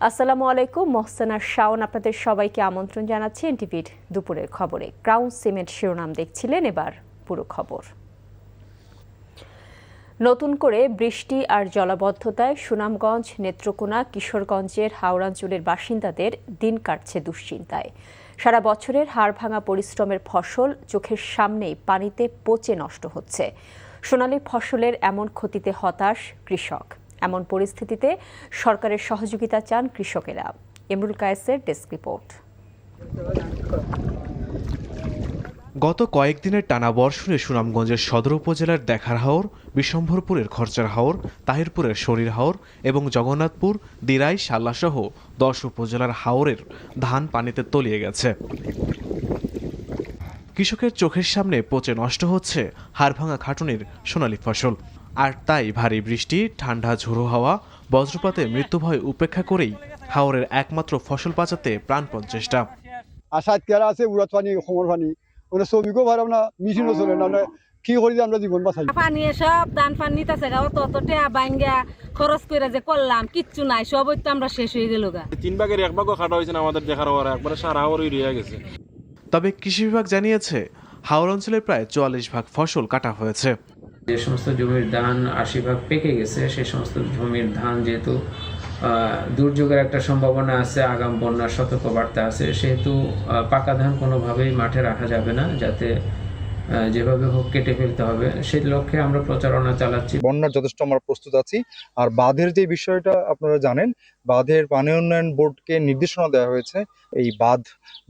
আসসালামু আলাইকুম, মোহসেনা শাওন আপনাদের সবাইকে আমন্ত্রণ জানাচ্ছি এনটিভির দুপুরের খবরে। ক্রাউন সিমেন্ট শিরোনাম দেখছিলেন, এবার পুরো খবর। নতুন করে বৃষ্টি আর জলাবদ্ধতায় সুনামগঞ্জ, নেত্রকোনা, কিশোরগঞ্জের হাওড়াঞ্চলের বাসিন্দাদের দিন কাটছে দুশ্চিন্তায়। সারা বছরের হাড়ভাঙা পরিশ্রমের ফসল চোখের সামনেই পানিতে পচে নষ্ট হচ্ছে। সোনালী ফসলের এমন ক্ষতিতে হতাশ কৃষক। এমন পরিস্থিতিতে সরকারের সহযোগিতা চান কৃষকেরা। ইমরুল কায়েসের ডেস্ক রিপোর্ট। গত কয়েকদিনের টানা বর্ষণে সুনামগঞ্জের সদর উপজেলার দেখার হাওর, বিশম্ভরপুরের খরচার হাওর, তাহিরপুরের শরীর হাওর এবং জগন্নাথপুর, দিরাই, শাল্লাসহ 10 উপজেলার হাওরের ধান পানিতে তলিয়ে গেছে। কৃষকের চোখের সামনে পচে নষ্ট হচ্ছে হাড়ভাঙা খাটুনির সোনালী ফসল। আর তাই ভারী বৃষ্টি, ঠান্ডা ঝোড়ো হাওয়া, বজ্রপাতে মৃত্যুভয় উপেক্ষা করেই হাওরের একমাত্র ফসল বাঁচাতে প্রাণপণ চেষ্টা। আশা কেরা আছে উড়াত পানি, খমর পানি, ওরা শ্রমিকও পারাম না, মেশিনও চলে না, কি করি আমরা জীবন বাঁচাই। পানি সব দান পানি নিতেছে গা, অত টেয়া বাইঙ্গা খরচ করে যে করলাম, কিচ্ছু নাই, সবই তো আমরা শেষ হয়ে গেল গা। 3 ভাগের 1 ভাগও খাটা হয়েছে না আমাদের দেখার হওয়ার, একবারে সারা হাওরই রয়ে গেছে। তবে কৃষি বিভাগ জানিয়েছে হাওর অঞ্চলের প্রায় 44 ভাগ ফসল কাটা হয়েছে। যে সমস্ত জমির ধান 80 ভাগ পেকে গেছে, সেই সমস্ত জমির ধান যেহেতু দুর্যোগের একটা সম্ভাবনা আছে, আগাম বন্যার সতর্কবার্তা আছে, সেহেতু পাকা ধান কোনোভাবেই মাঠে রাখা যাবে না, যাতে যেভাবে হোক কেটে ফেলতে হবে। সেই লক্ষ্যে আমরা প্রচারণা চালাচ্ছি। বন্যার যথেষ্ট আমরা প্রস্তুত আছি। আর বাঁধের যে বিষয়টা আপনারা জানেন, বাঁধের পানি উন্নয়ন বোর্ডকে নির্দেশনা দেওয়া হয়েছে, এই বাঁধ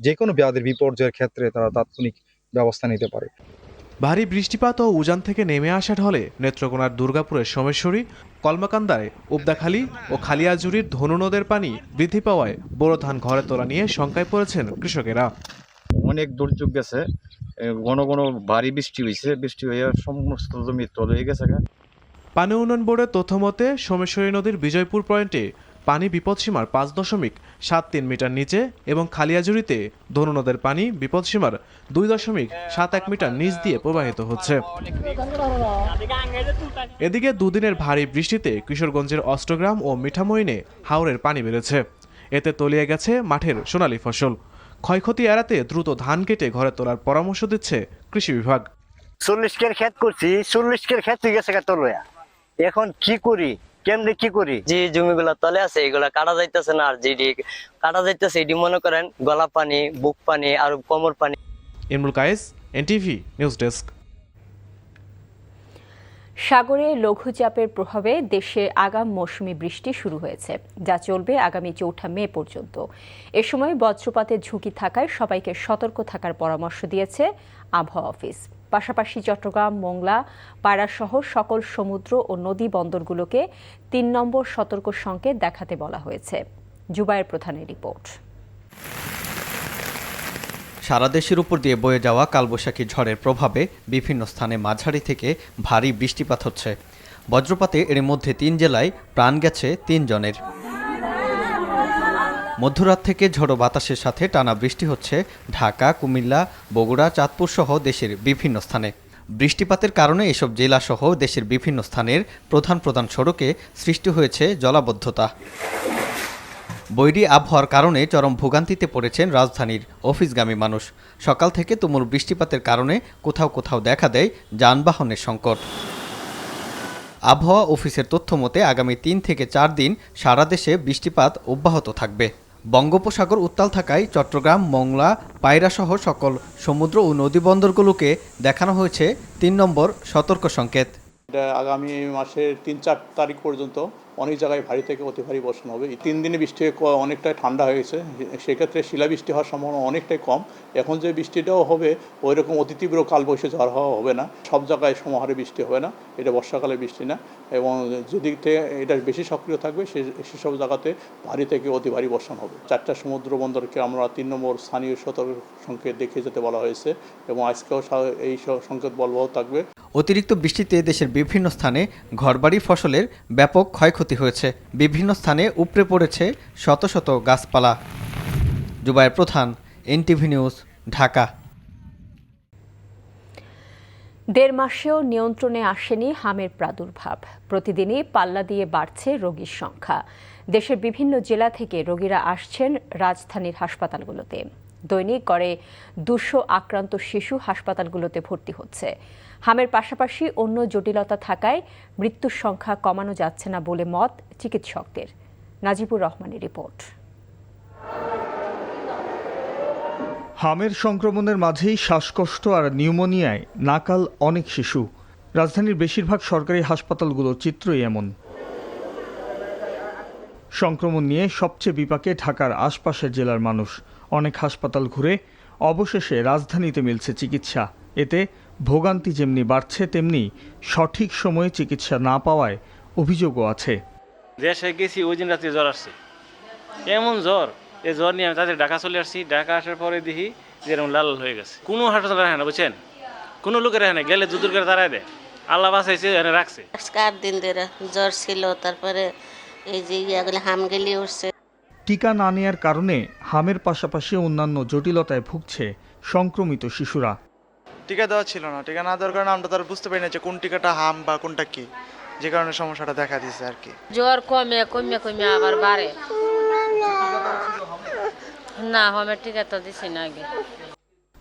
যে কোনো বাঁধের বিপর্যয়ের ক্ষেত্রে তারা তাৎক্ষণিক ব্যবস্থা নিতে পারে। ভারী বৃষ্টিপাত ও উজান থেকে নেমে আসা ঢলে নেত্রকোনার দুর্গাপুরের সোমেশ্বরী, কলমাকান্দায় উবদাখালী ও খালিয়াজুরির ধনু নদের পানি বৃদ্ধি পাওয়ায় বোরো ধান ঘরে তোলা নিয়ে শঙ্কায় পড়েছেন কৃষকেরা। অনেক দুর্যোগ গেছে, ঘন ঘন ভারী বৃষ্টি হয়েছে, বৃষ্টি হয়ে সমস্ত জমি তলে হয়ে গেছে। পানি উন্নয়ন বোর্ডের তথ্য মতে সোমেশ্বরী নদীর বিজয়পুর পয়েন্টে পানি বিপদসীমার 5.73 মিটার নিচে এবং খালিয়াজুরিতে ধনু নদের পানি বিপদসীমার 2.71 মিটার নিচ দিয়ে প্রবাহিত হচ্ছে। এদিকে দুদিনের ভারী বৃষ্টিতে কিশোরগঞ্জের অষ্টগ্রাম ও মিঠামইনে হাওরের পানি বেড়েছে। এতে তলিয়ে গেছে মাঠের সোনালী ফসল। ক্ষয়ক্ষতি এড়াতে দ্রুত ধান কেটে ঘরে তোলার পরামর্শ দিচ্ছে কৃষি বিভাগ। 40 কের ক্ষেত করছি, 40 কের ক্ষেত হয়ে গেছে তলয়া। এখন কি করি, কেমনে কি করি? যে জমিগুলা তলে আছে এগুলা কাটা যাইতেছে না, আর যেটি কাটা যাইতেছে এটি মনে করেন গলা পানি, বুক পানি আর কোমর পানি। Imrul Kayes, NTV news desk. সাগরে লঘুচাপের প্রভাবে দেশে আগাম মৌসুমি বৃষ্টি শুরু হয়েছে, যা চলবে আগামী 4 মে পর্যন্ত। এ সময় বজ্রপাতের ঝুঁকি থাকায় সবাইকে সতর্ক থাকার পরামর্শ দিয়েছে আবহাওয়া অফিস। পাশাপাশি চট্টগ্রাম, মোংলা, পায়রাসহ সকল সমুদ্র ও নদী বন্দরগুলোকে 3 নম্বর সতর্ক সংকেত দেখাতে বলা হয়েছে। জুবায়ের প্রধানের রিপোর্ট। সারা দেশের উপর দিয়ে বয়ে যাওয়া কালবৈশাখী ঝড়ের প্রভাবে বিভিন্ন স্থানে মাঝারি থেকে ভারী বৃষ্টিপাত হচ্ছে। বজ্রপাতে এর মধ্যে 3 জেলায় প্রাণ গেছে 3 জনের। মধ্যরাত থেকে ঝড়ো বাতাসের সাথে টানা বৃষ্টি হচ্ছে ঢাকা, কুমিল্লা, বগুড়া, চাঁদপুর সহ দেশের বিভিন্ন স্থানে। বৃষ্টিপাতের কারণে এসব জেলাসহ দেশের বিভিন্ন স্থানের প্রধান প্রধান সড়কে সৃষ্টি হয়েছে জলাবদ্ধতা। বৈরী আবহাওয়ার কারণে চরম ভোগান্তিতে পড়েছেন রাজধানীর অফিসগামী মানুষ। সকাল থেকে তুমুল বৃষ্টিপাতের কারণে কোথাও কোথাও দেখা দেয় যানবাহনের সংকট। আবহাওয়া অফিসের তথ্য মতে আগামী 3 থেকে 4 দিন সারা দেশে বৃষ্টিপাত অব্যাহত থাকবে। বঙ্গোপসাগর উত্তাল থাকায় চট্টগ্রাম, মোংলা, পায়রাসহ সকল সমুদ্র ও নদীবন্দরগুলোকে দেখানো হয়েছে 3 নম্বর সতর্ক সংকেত। আগামী মাসের 3-4 তারিখ পর্যন্ত অনেক জায়গায় ভারী থেকে অতি ভারী বর্ষণ হবে। 3 দিনে বৃষ্টি অনেকটাই ঠান্ডা হয়ে গেছে, সেক্ষেত্রে শিলাবৃষ্টি হওয়ার সম্ভাবনা অনেকটাই কম। এখন যে বৃষ্টিটাও হবে ওই রকম অতি তীব্র কালবৈশাখী ঝড় হওয়া হবে না, সব জায়গায় সমাহারে বৃষ্টি হবে না, এটা বর্ষাকালে বৃষ্টি না। এবং যেদিকে এটা বেশি সক্রিয় থাকবে সেসব জায়গাতে ভারী থেকে অতি ভারী বর্ষণ হবে। 4টা সমুদ্র বন্দরকে আমরা 3 নম্বর স্থানীয় সতর্ক সংকেত দেখিয়ে যেতে বলা হয়েছে এবং আজকেও এই সংকেত বলবৎ থাকবে। অতিরিক্ত বৃষ্টিতে দেশের বিভিন্ন স্থানে ঘরবাড়ি ফসলের ব্যাপক ক্ষয়ক্ষতি হয়েছে। বিভিন্ন স্থানে উপড়ে পড়েছে শত শত গাছপালা। জুবায়ের প্রধান, এনটিভি নিউজ, ঢাকা। দেড় মাসেও নিয়ন্ত্রণে আসেনি হামের প্রাদুর্ভাব। প্রতিদিনই পাল্লা দিয়ে বাড়ছে রোগীর সংখ্যা। দেশের বিভিন্ন জেলা থেকে রোগীরা আসছেন রাজধানীর হাসপাতালগুলোতে। দৈনিক গড়ে 200 আক্রান্ত শিশু হাসপাতালগুলোতে ভর্তি হচ্ছে। হামের পাশাপাশি অন্য জটিলতা থাকায় মৃত্যুর সংখ্যা কমানো যাচ্ছে না বলে মত চিকিৎসকদের। নাজিবুর রহমানের রিপোর্ট। হামের সংক্রমণের মাঝেই শ্বাসকষ্ট আর নিউমোনিয়ায় নাকাল অনেক শিশু। রাজধানীর বেশিরভাগ সরকারি হাসপাতালগুলোর চিত্রই এমন। সংক্রমণ নিয়ে সবচেয়ে বিপাকে ঢাকার আশপাশের জেলার মানুষ। অনেক হাসপাতাল ঘুরে অবশেষে রাজধানীতে মিলছে চিকিৎসা। এতে ভোগান্তি যেমনি বাড়ছে, তেমনি সঠিক সময়ে চিকিৎসা না পাওয়ায় অভিযোগও আছে। দেশে গেছি ওই দিন রাত্রে জ্বর আসছে, এমন জ্বর, এই জ্বর নিয়ে আমি তাদের ঢাকা চলে আসছি। ঢাকা আসার পরে দেখি যে এরকম লাল হয়ে গেছে। কোনো হাসপাতাল রাখে না, বুঝছেন, কোনো লোকের রাখে না, গেলে দুদূর করে দাঁড়ায় দেয়। আল্লাহ বাঁচাইছে, এখানে রাখছে। 4 দিন ধরে জ্বর ছিল, তারপরে এই যে ইয়াগুলো হামগেলি উঠছে। টিকা না নেয়ার কারণে হামের পাশাপাশি অন্যান্য জটিলতায় ভুগছে সংক্রমিত শিশুরা। টিকা দেওয়া ছিল না, টিকা না দেওয়ার কারণে আমরা তার বুঝতে পারি না যে কোন টিকাটা হাম বা কোনটা কি, যে কারণে সমস্যাটা দেখা দিয়েছে আর কি। জ্বর কমে কমে কমে আবার বাড়ে। না, হামের টিকা তো দিছি না আগে।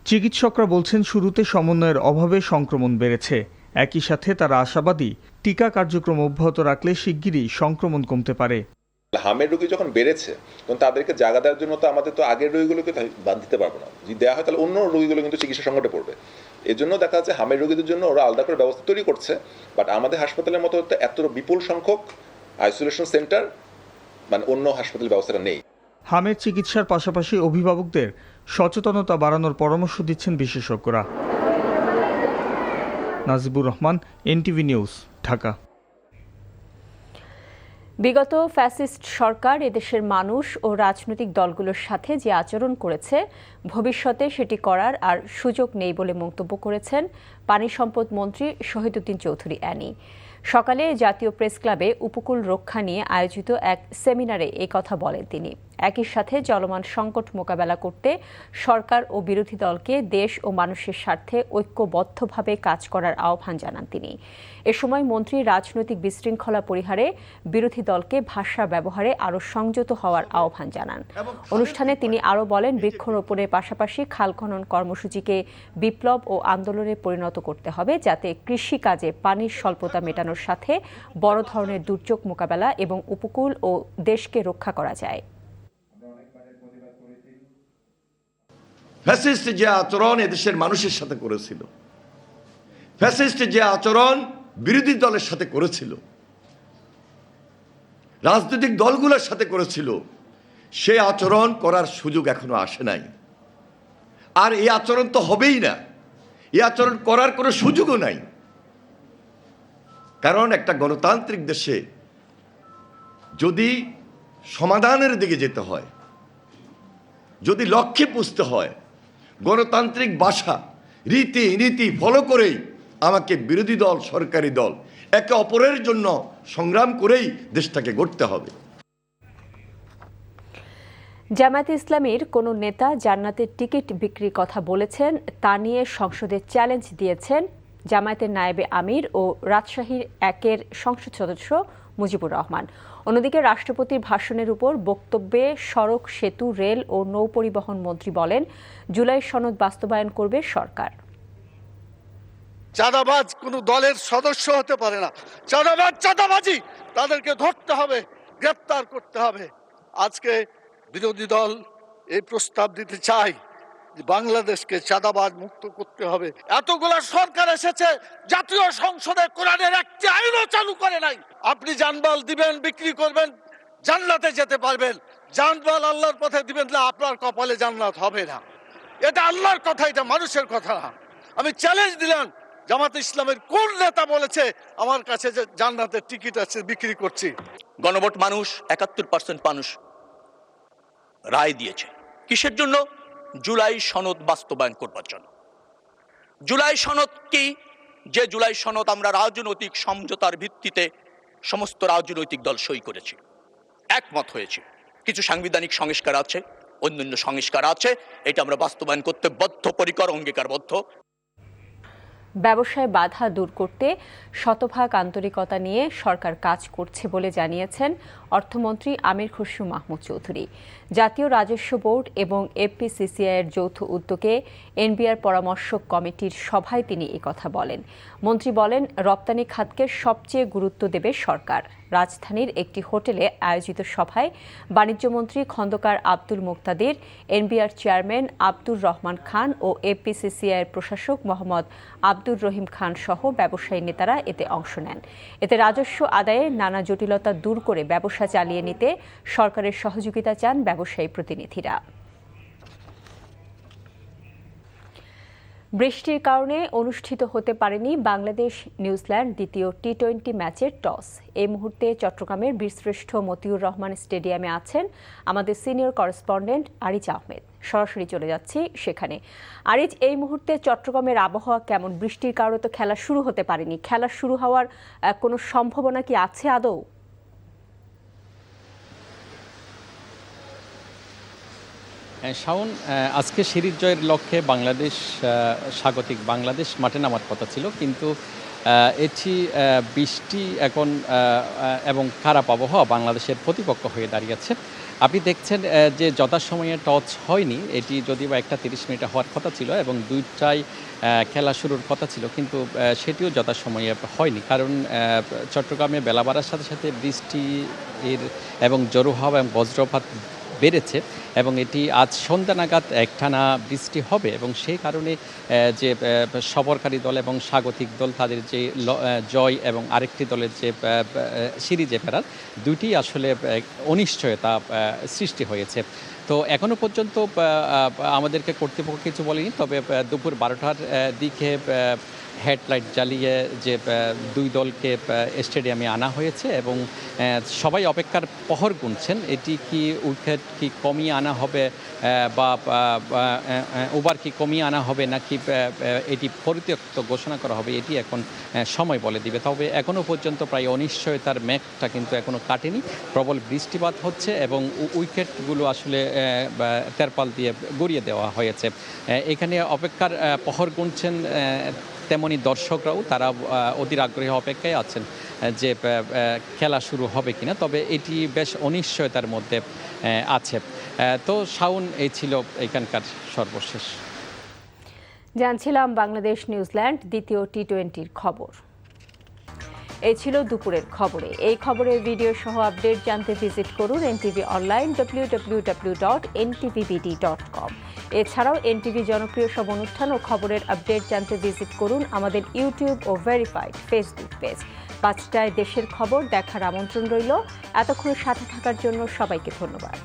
চিকিৎসকরা বলছেন শুরুতে সমন্বয়ের অভাবে সংক্রমণ বেড়েছে। একই সাথে তারা আশাবাদী টিকা কার্যক্রম অব্যাহত রাখলে শিগগিরই সংক্রমণ কমতে পারে। হামের রোগী যখন বেড়েছে তখন তাদেরকে জায়গা দেওয়ার জন্য তো আমাদের তো আগের রোগীগুলোকে বাদ দিতে পারবো না। যদি দেওয়া হয় তাহলে অন্য রোগীগুলো কিন্তু চিকিৎসা সংকটে পড়বে। এই জন্য দেখা যাচ্ছে হামের রোগীদের জন্য ওরা আলাদা করে ব্যবস্থা তৈরি করছে। বাট আমাদের হাসপাতালের মতো এত বিপুল সংখ্যক আইসোলেশন সেন্টার মানে অন্য হাসপাতালের ব্যবস্থাটা নেই। হামের চিকিৎসার পাশাপাশি অভিভাবকদের সচেতনতা বাড়ানোর পরামর্শ দিচ্ছেন বিশেষজ্ঞরা। Najibur Rahman, NTV news, Dhaka. বিগত ফ্যাসিস্ট সরকার এদেশের মানুষ ও রাজনৈতিক দলগুলোর সাথে যে আচরণ করেছে, ভবিষ্যতে সেটি করার আর সুযোগ নেই বলে মন্তব্য করেছেন পানি সম্পদ মন্ত্রী শহীদুদ্দিন চৌধুরী অ্যানি। সকালে জাতীয় প্রেস ক্লাবে উপকূল রক্ষা নিয়ে আয়োজিত এক সেমিনারে এই কথা বলেন তিনি। একই সাথে চলমান সংকট মোকাবেলা করতে সরকার ও বিরোধী দলকে দেশ ও মানুষের স্বার্থে ঐক্যবদ্ধভাবে কাজ করার আহ্বান জানান তিনি। এ সময় মন্ত্রী রাজনৈতিক বিশৃঙ্খলা পরিহারে বিরোধী দলকে ভাষা ব্যবহারে আরও সংযত হওয়ার আহ্বান জানান। অনুষ্ঠানে তিনি আরও বলেন, বৃক্ষরোপণের পাশাপাশি খাল খনন কর্মসূচিকে বিপ্লব ও আন্দোলনে পরিণত করতে হবে, যাতে কৃষিকাজে পানির স্বল্পতা মেটানোর সাথে বড় ধরনের দুর্যোগ মোকাবেলা এবং উপকূল ও দেশকে রক্ষা করা যায়। ফ্যাসিস্ট যে আচরণ এদেশের মানুষের সাথে করেছিল, ফ্যাসিস্ট যে আচরণ বিরোধী দলের সাথে করেছিল, রাজনৈতিক দলগুলোর সাথে করেছিল, সেই আচরণ করার সুযোগ এখনো আসে নাই। আর এই আচরণ তো হবেই না, এই আচরণ করার কোনো সুযোগও নাই। কারণ একটা গণতান্ত্রিক দেশে যদি সমাধানের দিকে যেতে হয়, যদি লক্ষ্যে পৌঁছতে হয়, গণতান্ত্রিক ভাষা রীতি ফলো করেই আমাকে বিরোধী দল সরকারি দল একে অপরের জন্য সংগ্রাম করেই দেশটাকে গড়তে হবে। জামায়াতে ইসলামীর কোনো নেতা জান্নাতের টিকিট বিক্রির কথা বলেছেন তা নিয়ে সংসদে চ্যালেঞ্জ দিয়েছেন জামায়াতের নায়েবে আমির ও রাজশাহীর 1-এর সংসদ সদস্য মুজিবুর রহমান। অন্যদিকে রাষ্ট্রপতির ভাষণের উপর বক্তব্যে সড়ক, সেতু, রেল ও নৌ পরিবহন মন্ত্রী বলেন, জুলাই সনদ বাস্তবায়ন করবে সরকার। চাঁদাবাজ কোনো দলের সদস্য হতে পারে না। চাঁদাবাজ চাঁদাবাজি, তাদেরকে ধরতে হবে, গ্রেপ্তার করতে হবে। আজকে বিরোধী দল এই প্রস্তাব দিতে চায় যে বাংলাদেশকে চাঁদাবাজ মুক্ত করতে হবে। এতগুলা সরকার এসেছে, জাতীয় সংসদে কোরআনের একটি আইনও চালু করে নাই। আপনি জানমাল দিবেন, বিক্রি করবেন, জান্নাতে যেতে পারবেন। জানমাল আল্লাহর পথে দিবেন না, আপনার কপালে জান্নাত হবে না। এটা আল্লাহর কথা, এটা মানুষের কথা না। আমি চ্যালেঞ্জ দিলাম, জামাত ইসলামের কোন নেতা বলেছে আমার কাছে যে জান্নাতের টিকিট আছে, বিক্রি করছি? গণভোট মানুষ 71% মানুষ রায় দিয়েছে। কিসের জন্য? জুলাই সনদ বাস্তবায়ন করবার জন্য। জুলাই সনদ কি? যে জুলাই সনদ আমরা রাজনৈতিক সমঝোতার ভিত্তিতে সমস্ত রাজনৈতিক দল সই করেছি, একমত হয়েছে। কিছু সাংবিধানিক সংস্কার আছে, অন্যান্য সংস্কার আছে, এটা আমরা বাস্তবায়ন করতে বদ্ধপরিকর, অঙ্গীকারবদ্ধ। ব্যবসায় বাধা দূর করতে শতভাগ আন্তরিকতা নিয়ে সরকার কাজ করছে বলে জানিয়েছেন অর্থমন্ত্রী আমির খসরু মাহমুদ চৌধুরী। জাতীয় রাজস্ব বোর্ড এবং এফপিসিসিআই এর যৌথ উদ্যোগে এনবিআর পরামর্শক কমিটির সভায় তিনি একথা বলেন। মন্ত্রী বলেন, রপ্তানি খাতকে সবচেয়ে গুরুত্ব দেবে সরকার। রাজধানীর একটি হোটেলে আয়োজিত সভায় বাণিজ্যমন্ত্রী খন্দকার আব্দুল মুক্তাদির, এনবিআর চেয়ারম্যান আব্দুর রহমান খান ও এফপিসিসিআই এর প্রশাসক মোহাম্মদ আব্দুর রহিম খান সহ ব্যবসায়ী নেতারা এতে অংশ নেন। এতে রাজস্ব আদায়ে নানা জটিলতা দূর করে ব্যবসা চালিয়ে নিতে সরকারের সহযোগিতা চান ব্যবসায়ী প্রতিনিধিরা। বৃষ্টির কারণে অনুষ্ঠিত হতে পারেনি বাংলাদেশ নিউজিল্যান্ড দ্বিতীয় টি-20 ম্যাচের টস। এই মুহূর্তে চট্টগ্রামের বীরশ্রেষ্ঠ মতিউর রহমান স্টেডিয়ামে আছেন আমাদের সিনিয়র করেসপন্ডেন্ট আরিজ আহমেদ। সরাসরি চলে যাচ্ছি সেখানে। আরিজ, এই মুহূর্তে চট্টগ্রামের আবহাওয়া কেমন? বৃষ্টির কারণে তো খেলা শুরু হতে পারেনি। খেলা শুরু হওয়ার কোনো সম্ভাবনা কি আছে আদৌ? শাওন, আজকে সিরিজ জয়ের লক্ষ্যে বাংলাদেশ স্বাগতিক বাংলাদেশ মাঠে নামার কথা ছিল, কিন্তু এটি বৃষ্টি এখন এবং খারাপ আবহাওয়া বাংলাদেশের প্রতিপক্ষ হয়ে দাঁড়িয়েছে। আপনি দেখছেন যে যথাসময়ে টস হয়নি, এটি যদিও 1টা 30 মিনিটে হওয়ার কথা ছিল এবং 2টায় খেলা শুরুর কথা ছিল, কিন্তু সেটিও যথাসময়ে হয়নি। কারণ চট্টগ্রামে বেলা বাড়ার সাথে সাথে বৃষ্টি এবং জোড়ো হাওয়া এবং বজ্রপাত বেড়েছে এবং এটি আজ সন্ধ্যা নাগাদ একটানা বৃষ্টি হবে এবং সেই কারণে যে সফরকারী দল এবং স্বাগতিক দল তাদের যে জয় এবং আরেকটি দলের যে সিরিজে ফেরার, দুটি আসলে অনিশ্চয়তা সৃষ্টি হয়েছে। তো এখনও পর্যন্ত আমাদেরকে কর্তৃপক্ষ কিছু বলেনি, তবে দুপুর 12টার দিকে হেডলাইট জ্বালিয়ে যে 2 দলকে স্টেডিয়ামে আনা হয়েছে এবং সবাই অপেক্ষার প্রহর গুনছেন এটি কি উইকেট কি কমিয়ে আনা হবে বা ওভার কি কমিয়ে আনা হবে নাকি এটি পরিত্যক্ত ঘোষণা করা হবে, এটি এখন সময় বলে দিবে। তবে এখনও পর্যন্ত প্রায় অনিশ্চয়তার মেঘটা কিন্তু এখনও কাটেনি। প্রবল বৃষ্টিপাত হচ্ছে এবং উইকেটগুলো আসলে তেরপাল দিয়ে গড়িয়ে দেওয়া হয়েছে। এখানে অপেক্ষার প্রহর গুনছেন তেমনি দর্শকরাও, তারা অধীর আগ্রহে অপেক্ষায় আছেন যে খেলা শুরু হবে কিনা। তবে এটি বেশ অনিশ্চয়তার মধ্যে আছে। তো শাওন, এই ছিল এখানকার সর্বশেষ। জানছিলাম বাংলাদেশ নিউজিল্যান্ড দ্বিতীয় টি-20 খবর। এই ছিল দুপুরের খবরে। এই খবরের ভিডিও সহ আপডেট জানতে ভিজিট করুন এনটিভি অনলাইন www.ntvbd.com। এছাড়াও এনটিভি জনপ্রিয় সব অনুষ্ঠান ও খবরের আপডেট জানতে ভিজিট করুন আমাদের ইউটিউব ও ভেরিফাইড ফেসবুক পেজ। 5টায় দেশের খবর দেখার আমন্ত্রণ রইল। এতক্ষণ সাথে থাকার জন্য সবাইকে ধন্যবাদ।